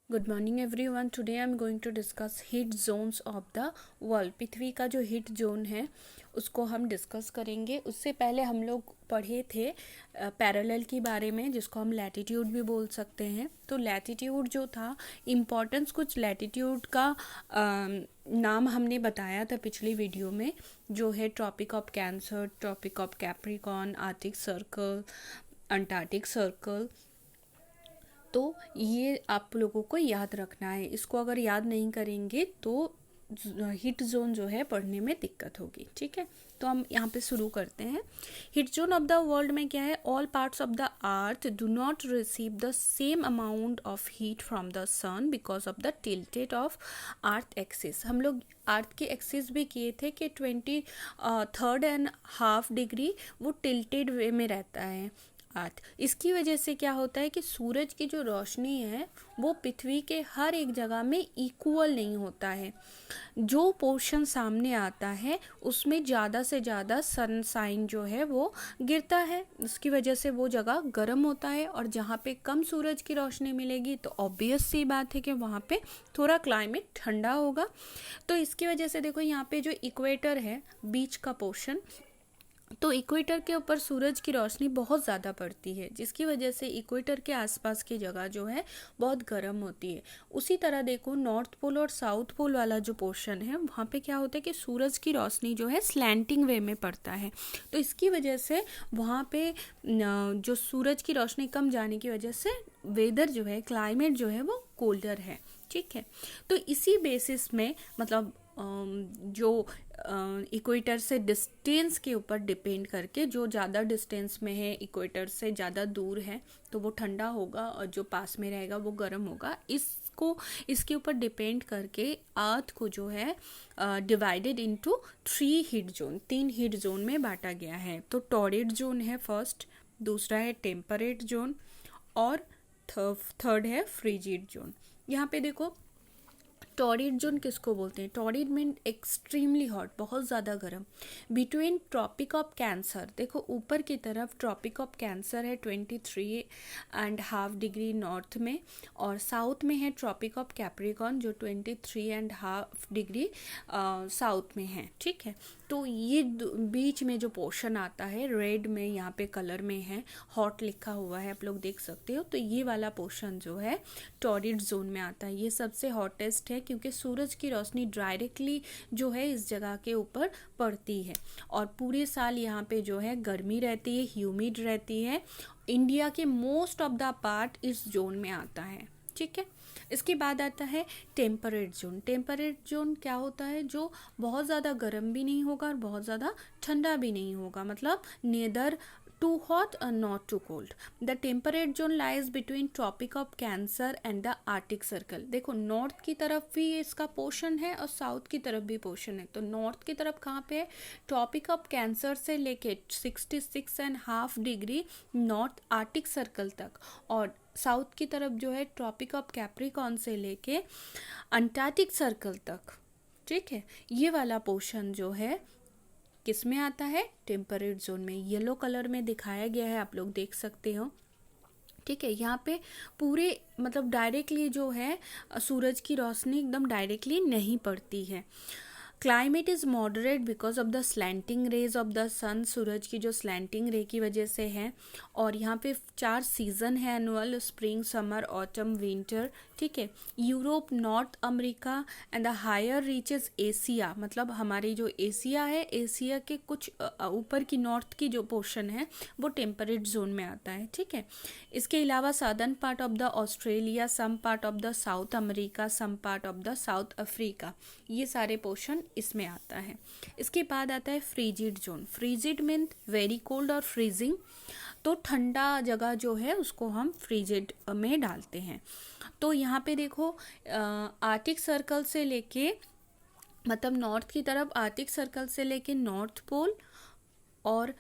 Good morning everyone. Today I am going to discuss heat zones of the world. पृथ्वी का जो heat zone है उसको हम डिस्कस करेंगे। उससे पहले हम लोग पढ़े थे पैरेलल के बारे में, जिसको हम लैटिट्यूड भी बोल सकते हैं। तो लैटिट्यूड जो था, इम्पॉर्टेंस कुछ लैटिट्यूड का नाम हमने बताया था पिछली वीडियो में, जो है Tropic of Cancer, Tropic of Capricorn, Arctic Circle, Antarctic Circle. तो ये आप लोगों को याद रखना है। इसको अगर याद नहीं करेंगे तो हीट जोन जो है पढ़ने में दिक्कत होगी। ठीक है, तो हम यहाँ पे शुरू करते हैं। Heat zone of the world में क्या है? All parts of the earth do not receive the same amount of heat from the sun because of the tilted of earth axis. हम लोग अर्थ के एक्सिस भी किए थे कि 23.5 डिग्री वो टिल्टेड वे में रहता है अर्थ। इसकी वजह से क्या होता है कि सूरज की जो रोशनी है वो पृथ्वी के हर एक जगह में इक्वल नहीं होता है। जो पोर्शन सामने आता है उसमें ज़्यादा से ज़्यादा सनसाइन जो है वो गिरता है। उसकी वजह से वो जगह गर्म होता है, और जहाँ पे कम सूरज की रोशनी मिलेगी तो ऑब्वियस सी बात है कि वहाँ पे थोड़ा क्लाइमेट ठंडा होगा। तो इसकी वजह से देखो, यहाँ पे जो इक्वेटर है, बीच का पोर्शन, तो इक्वेटर के ऊपर सूरज की रोशनी बहुत ज़्यादा पड़ती है, जिसकी वजह से इक्वेटर के आसपास की जगह जो है बहुत गर्म होती है। उसी तरह देखो, नॉर्थ पोल और साउथ पोल वाला जो पोर्शन है, वहाँ पे क्या होता है कि सूरज की रोशनी जो है स्लैंटिंग वे में पड़ता है। तो इसकी वजह से वहाँ पे जो सूरज की रोशनी कम जाने की वजह से वेदर जो है, क्लाइमेट जो है वो कोल्डर है। ठीक है, तो इसी बेसिस में मतलब जो इक्वेटर से डिस्टेंस के ऊपर डिपेंड करके, जो ज़्यादा डिस्टेंस में है, इक्वेटर से ज़्यादा दूर है, तो वो ठंडा होगा, और जो पास में रहेगा वो गर्म होगा। इसके ऊपर डिपेंड करके अर्थ को जो है divided into 3 heat zone, 3 heat zone में बांटा गया है। तो टॉरिड जोन है फर्स्ट, दूसरा है टेम्परेट जोन, और थर्ड है फ्रीजिड जोन। यहाँ पे देखो, टॉरिड जोन किसको बोलते हैं? टॉरिड मीन एक्सट्रीमली हॉट, बहुत ज़्यादा गर्म। बिटवीन ट्रॉपिक ऑफ कैंसर, देखो ऊपर की तरफ ट्रॉपिक ऑफ कैंसर है 23.5 डिग्री नॉर्थ में, और साउथ में है ट्रॉपिक ऑफ कैप्रिकॉर्न जो 23.5 डिग्री साउथ में है। ठीक है, तो ये बीच में जो पोर्शन आता है, रेड में यहाँ पे कलर में है, हॉट लिखा हुआ है, आप लोग देख सकते हो। तो ये वाला पोर्शन जो है टॉरिड जोन में आता है। ये सबसे हॉटेस्ट है क्योंकि सूरज की रोशनी डायरेक्टली जो है इस जगह के ऊपर पड़ती है, और पूरे साल यहाँ पे जो है गर्मी रहती है, ह्यूमिड रहती है। इंडिया के मोस्ट ऑफ द पार्ट इस जोन में आता है। ठीक है, इसके बाद आता है टेम्परेट जोन। टेम्परेट जोन क्या होता है? जो बहुत ज़्यादा गर्म भी नहीं होगा और बहुत ज़्यादा ठंडा भी नहीं होगा, मतलब nether too hot or not too cold. The temperate zone lies between Tropic of Cancer and the Arctic Circle. देखो, नॉर्थ की तरफ भी इसका पोर्शन है और साउथ की तरफ भी पोर्शन है। तो नॉर्थ की तरफ कहाँ पे है? ट्रॉपिक ऑफ कैंसर से लेके 66.5 डिग्री नॉर्थ आर्टिक सर्कल तक, और साउथ की तरफ जो है ट्रॉपिक ऑफ कैप्रिकॉर्न से लेके अंटार्कटिक सर्कल तक। ठीक है, ये वाला पोर्शन जो है किस में आता है? टेम्परेट जोन में। येलो कलर में दिखाया गया है, आप लोग देख सकते हो। ठीक है, यहाँ पे पूरे मतलब डायरेक्टली जो है सूरज की रोशनी एकदम डायरेक्टली नहीं पड़ती है। Climate is moderate because of the slanting rays of the sun. सूरज की जो स्लैंटिंग रे की वजह से है। और यहाँ पे 4 सीज़न है annual, spring, summer, autumn, winter. ठीक है, Europe, North America and the higher reaches Asia, मतलब हमारी जो एशिया है, एशिया के कुछ ऊपर की नॉर्थ की जो पोर्शन है वो टेम्परेट जोन में आता है। ठीक है, इसके अलावा southern part of the Australia, some part of the South America, some part of the South Africa, ये सारे पोर्शन इसमें आता है। इसके बाद आता है frigid zone. Frigid mean very cold और फ्रीजिंग, तो ठंडा जगह जो है उसको हम फ्रीजिड में डालते हैं। तो यहाँ पे देखो, आर्टिक सर्कल से लेके, मतलब नॉर्थ की तरफ आर्टिक सर्कल से लेके नॉर्थ पोल, और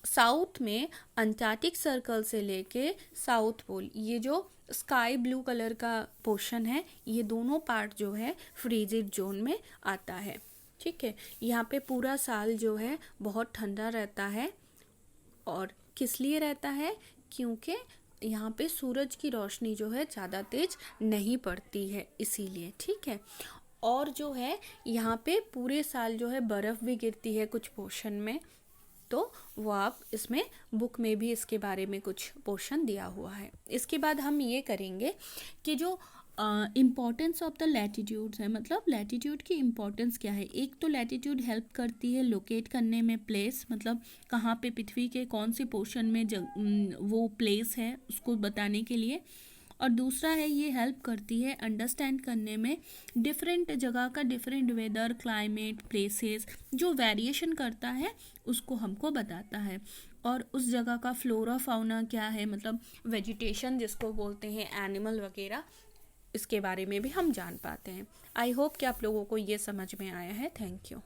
साउथ में अंटार्कटिक सर्कल से लेके साउथ पोल, ये जो स्काई ब्लू कलर का पोर्शन है, ये दोनों पार्ट जो है फ्रीजिड जोन में आता है। ठीक है, यहाँ पे पूरा साल जो है बहुत ठंडा रहता है। और किस लिए रहता है? क्योंकि यहाँ पे सूरज की रोशनी जो है ज़्यादा तेज नहीं पड़ती है इसीलिए, ठीक है। और जो है यहाँ पे पूरे साल जो है बर्फ़ भी गिरती है कुछ पोर्शन में, तो वो आप इसमें बुक में भी इसके बारे में कुछ पोर्शन दिया हुआ है। इसके बाद हम ये करेंगे कि जो इम्पोर्टेंस ऑफ द लैटिट्यूड्स है, मतलब लैटिट्यूड की इम्पोर्टेंस क्या है। एक तो लैटिट्यूड हेल्प करती है लोकेट करने में प्लेस, मतलब कहाँ पे पृथ्वी के कौन से पोर्शन में वो प्लेस है उसको बताने के लिए। और दूसरा है ये हेल्प करती है अंडरस्टैंड करने में डिफरेंट जगह का डिफरेंट वेदर, क्लाइमेट, प्लेसेस जो वेरिएशन करता है उसको हमको बताता है। और उस जगह का फ्लोरा फाउना क्या है, मतलब वेजिटेशन जिसको बोलते हैं, एनिमल वगैरह, इसके बारे में भी हम जान पाते हैं। आई होप कि आप लोगों को ये समझ में आया है। Thank you.